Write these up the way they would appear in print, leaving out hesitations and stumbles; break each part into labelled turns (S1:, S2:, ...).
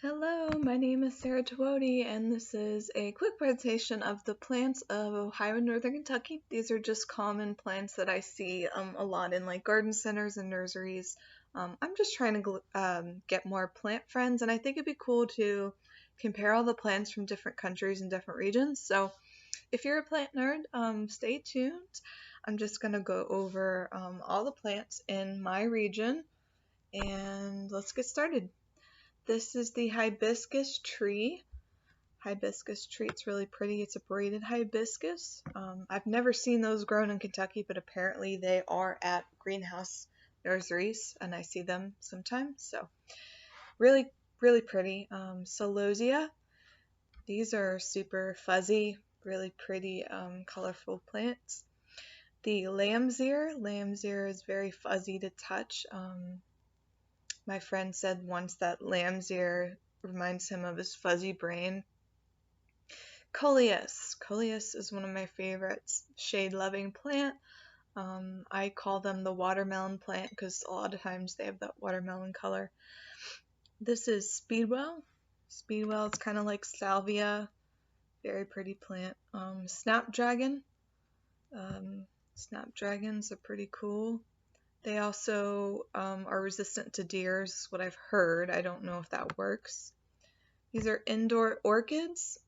S1: Hello, my name is Sarah Twody, and this is a quick presentation of the plants of Ohio and Northern Kentucky. These are just common plants that I see a lot in like garden centers and nurseries. I'm just trying to get more plant friends, and I think it'd be cool to compare all the plants from different countries and different regions. So if you're a plant nerd, stay tuned. I'm just going to go over all the plants in my region, and let's get started. This is the hibiscus tree. Hibiscus tree, it's really pretty. It's a braided hibiscus. I've never seen those grown in Kentucky, but apparently they are at greenhouse nurseries, and I see them sometimes. So really, really pretty. Celosia, these are super fuzzy, really pretty, colorful plants. The lamb's ear is very fuzzy to touch. My friend said once that lamb's ear reminds him of his fuzzy brain. Coleus. Coleus is one of my favorites. Shade-loving plant. I call them the watermelon plant because a lot of times they have that watermelon color. This is Speedwell. Speedwell is kind of like salvia. Very pretty plant. Snapdragon. Snapdragons are pretty cool. They also are resistant to deers, is what I've heard. I don't know if that works. These are indoor orchids.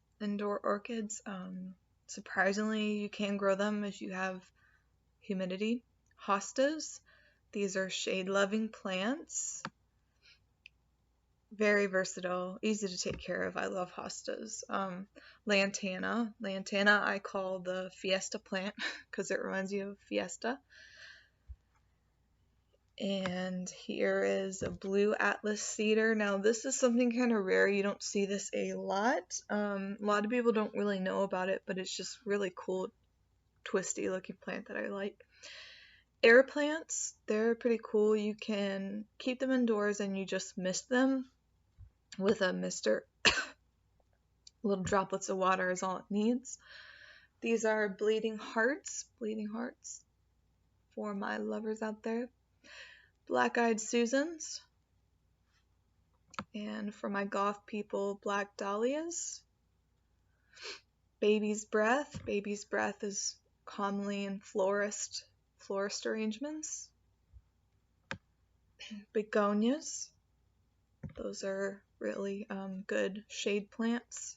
S1: Surprisingly, you can grow them if you have humidity. Hostas. These are shade-loving plants. Very versatile, easy to take care of. I love hostas. Lantana. Lantana I call the fiesta plant because it reminds you of fiesta. And here is a blue atlas cedar. Now this is something kind of rare. You don't see this a lot. A lot of people don't really know about it, but it's just really cool, twisty looking plant that I like. Air plants, they're pretty cool. You can keep them indoors and you just mist them with a mister. Little droplets of water is all it needs. These are bleeding hearts for my lovers out there. Black-eyed Susans, and for my goth people, black dahlias. Baby's breath is commonly in florist arrangements. Begonias, those are really good shade plants.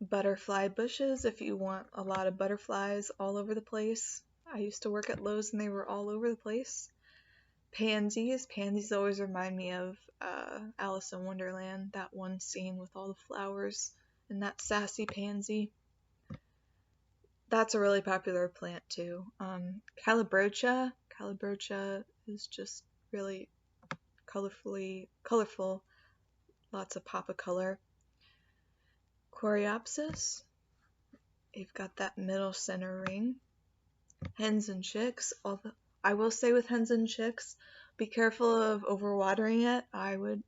S1: Butterfly bushes, if you want a lot of butterflies all over the place. I used to work at Lowe's and they were all over the place. Pansies always remind me of Alice in Wonderland, that one scene with all the flowers and that sassy pansy. That's a really popular plant too. Calabrocha is just really colorful, lots of pop of color. Coreopsis, you've got that middle center ring. Hens and chicks, I will say with hens and chicks, be careful of overwatering it.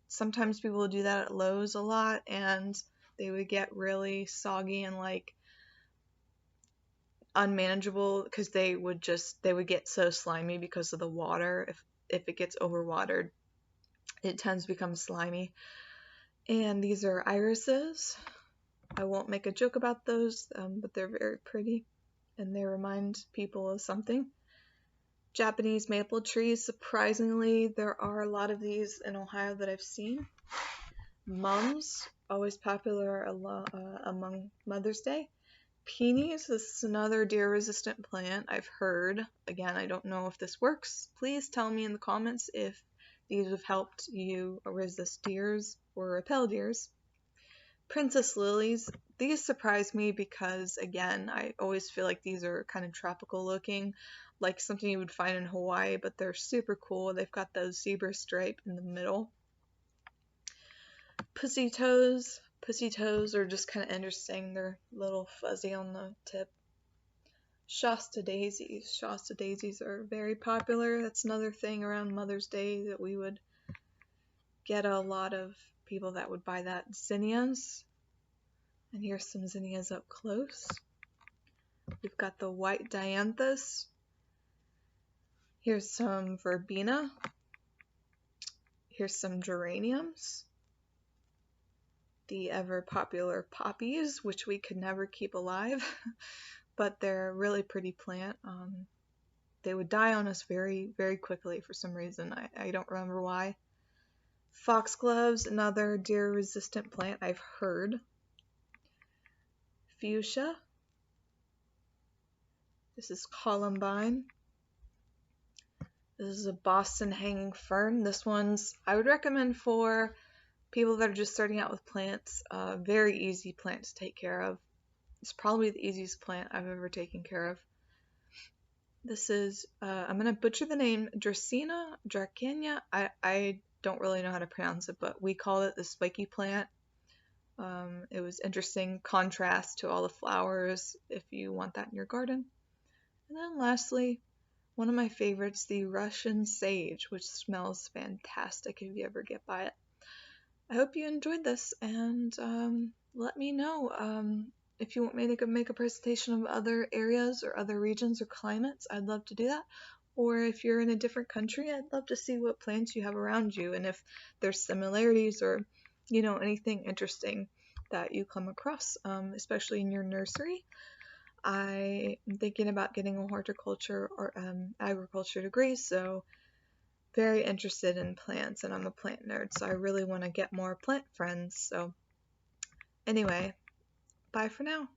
S1: Sometimes people would do that at Lowe's a lot and they would get really soggy and like unmanageable because they would get so slimy because of the water. If it gets overwatered, it tends to become slimy. And these are irises. I won't make a joke about those, but they're very pretty and they remind people of something. Japanese maple trees, surprisingly, there are a lot of these in Ohio that I've seen. Mums, always popular among Mother's Day. Peonies, this is another deer-resistant plant, I've heard. Again, I don't know if this works. Please tell me in the comments if these have helped you resist deers or repel deers. Princess lilies, these surprise me because, again, I always feel like these are kind of tropical looking, like something you would find in Hawaii, but they're super cool. They've got the zebra stripe in the middle. Pussy toes are just kind of interesting. They're a little fuzzy on the tip. Shasta daisies are very popular. That's another thing around Mother's Day that we would get a lot of people that would buy that. Zinnias, and here's some zinnias up close. We've got the white dianthus. Here's some verbena. Here's some geraniums. the ever popular poppies, which we could never keep alive, but they're a really pretty plant. They would die on us very, very quickly for some reason. I don't remember why. Foxgloves, another deer-resistant plant I've heard. Fuchsia. This is columbine. This is a Boston hanging fern. This one's, I would recommend for people that are just starting out with plants. Very easy plant to take care of. It's probably the easiest plant I've ever taken care of. This is, I'm going to butcher the name, Dracaena. I don't really know how to pronounce it, but we call it the spiky plant. It was interesting contrast to all the flowers if you want that in your garden. And then lastly, one of my favorites, the Russian sage, which smells fantastic if you ever get by it. I hope you enjoyed this, and let me know if you want me to make a presentation of other areas or other regions or climates. I'd love to do that. Or if you're in a different country, I'd love to see what plants you have around you and if there's similarities or, you know, anything interesting that you come across, especially in your nursery. I am thinking about getting a horticulture or agriculture degree, so very interested in plants, and I'm a plant nerd, so I really want to get more plant friends. So anyway, bye for now.